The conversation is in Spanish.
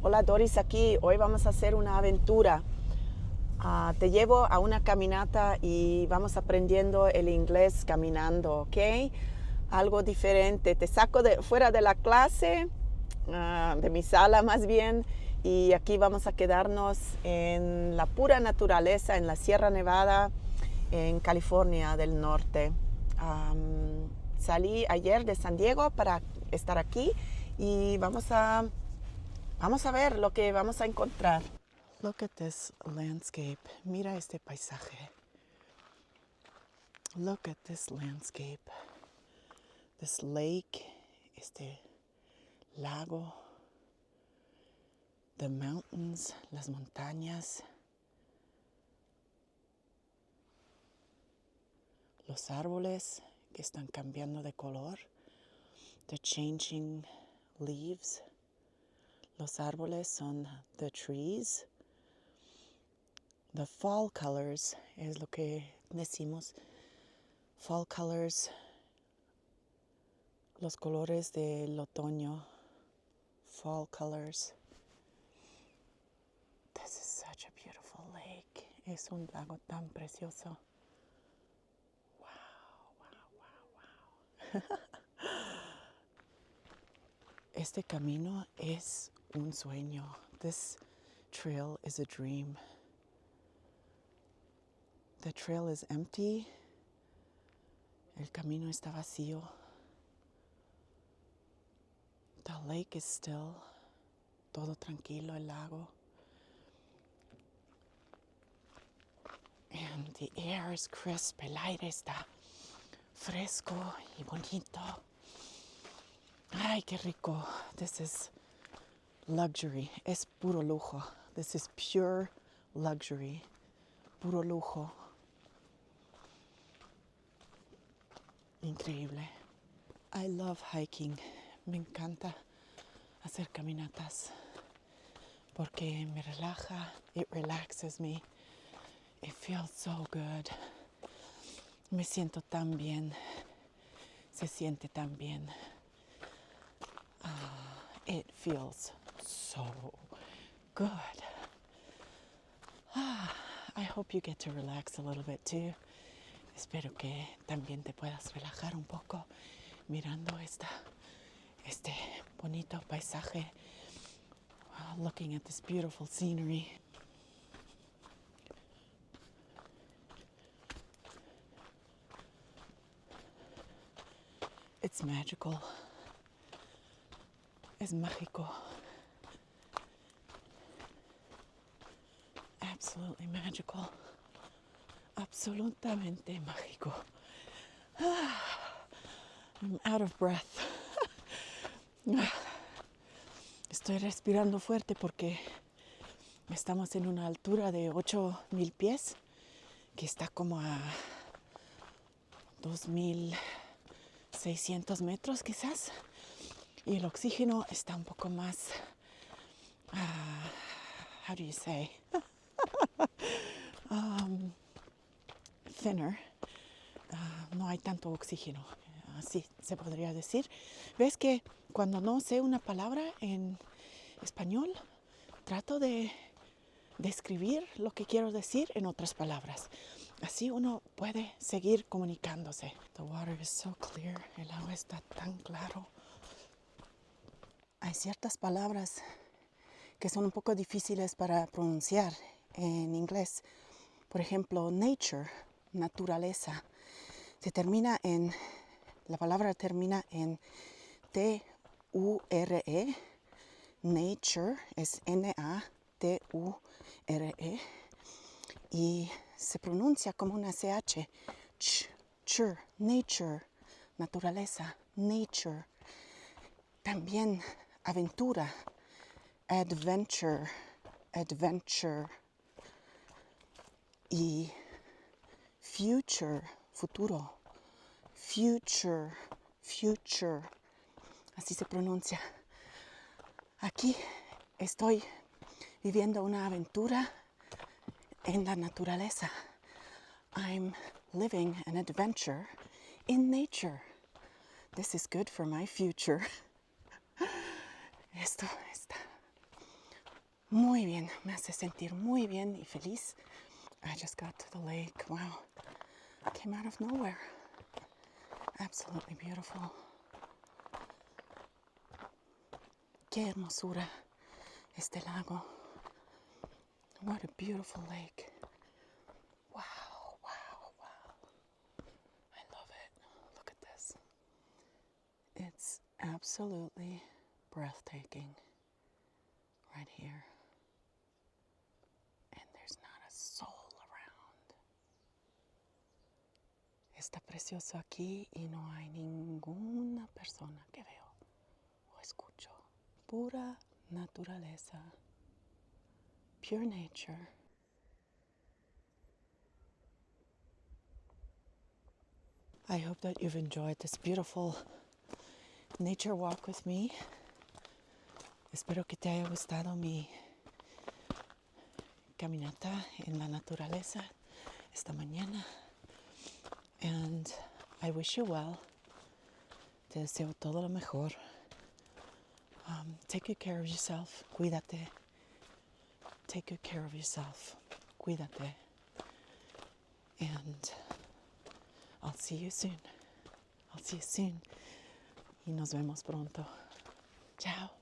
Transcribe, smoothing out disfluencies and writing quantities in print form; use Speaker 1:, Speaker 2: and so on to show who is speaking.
Speaker 1: Hola Doris aquí, hoy vamos a hacer una aventura. Te llevo a una caminata y vamos aprendiendo el inglés caminando, ¿ok? Algo diferente. Te saco fuera de la clase, de mi sala más bien, y aquí vamos a quedarnos en la pura naturaleza, en la Sierra Nevada, en California del Norte. Salí ayer de San Diego para estar aquí y vamos a ver lo que vamos a encontrar. Look at this landscape. Mira este paisaje. Look at this landscape. This lake, este lago, the mountains, las montañas, los árboles que están cambiando de color, the changing leaves. Los árboles son the trees. The fall colors es lo que decimos. Fall colors, los colores del otoño. Fall colors. This is such a beautiful lake. Es un lago tan precioso. Wow. Este camino es un sueño. This trail is a dream. The trail is empty. El camino está vacío. The lake is still. Todo tranquilo, el lago. And the air is crisp. El aire está fresco y bonito. Ay, qué rico. This is luxury. Es puro lujo. This is pure luxury. Puro lujo. Increíble. I love hiking. Me encanta hacer caminatas porque me relaja. It relaxes me. It feels so good. Me siento tan bien. Se siente tan bien. It feels so good. I hope you get to relax a little bit too. Espero que también te puedas relajar un poco mirando este bonito paisaje, looking at this beautiful scenery. It's magical. Es mágico. Absolutely magical. Absolutamente mágico. I'm out of breath. Estoy respirando fuerte porque estamos en una altura de 8,000 pies, que está como a 2,600 metros quizás. Y el oxígeno está un poco más, how do you say? Thinner. No hay tanto oxígeno, así se podría decir. ¿Ves que cuando no sé una palabra en español, trato de describir lo que quiero decir en otras palabras? Así uno puede seguir comunicándose. The water is so clear. El agua está tan claro. Hay ciertas palabras que son un poco difíciles para pronunciar en inglés. Por ejemplo, nature, naturaleza. La palabra termina en T-U-R-E. Nature es N-A-T-U-R-E. Y se pronuncia como una CH. Chur, nature, naturaleza, nature. También aventura, adventure, adventure. Y future, futuro, future, future. Así se pronuncia. Aquí estoy viviendo una aventura en la naturaleza. I'm living an adventure in nature. This is good for my future. Esto está Muy bien, me hace sentir muy bien y feliz. I just got to the lake. Wow, I came out of nowhere. Absolutely beautiful. Qué hermosura este lago. What a beautiful lake. Wow, wow, wow. I love it. Look at this. It's absolutely breathtaking right here. And there's not a soul around. Está precioso aquí y no hay ninguna persona que veo o escucho. Pura naturaleza. Pure nature. I hope that you've enjoyed this beautiful nature walk with me. Espero que te haya gustado mi caminata en la naturaleza esta mañana. And I wish you well. Te deseo todo lo mejor. Take good care of yourself. Cuídate. Take good care of yourself. Cuídate. And I'll see you soon. I'll see you soon. Y nos vemos pronto. Chao.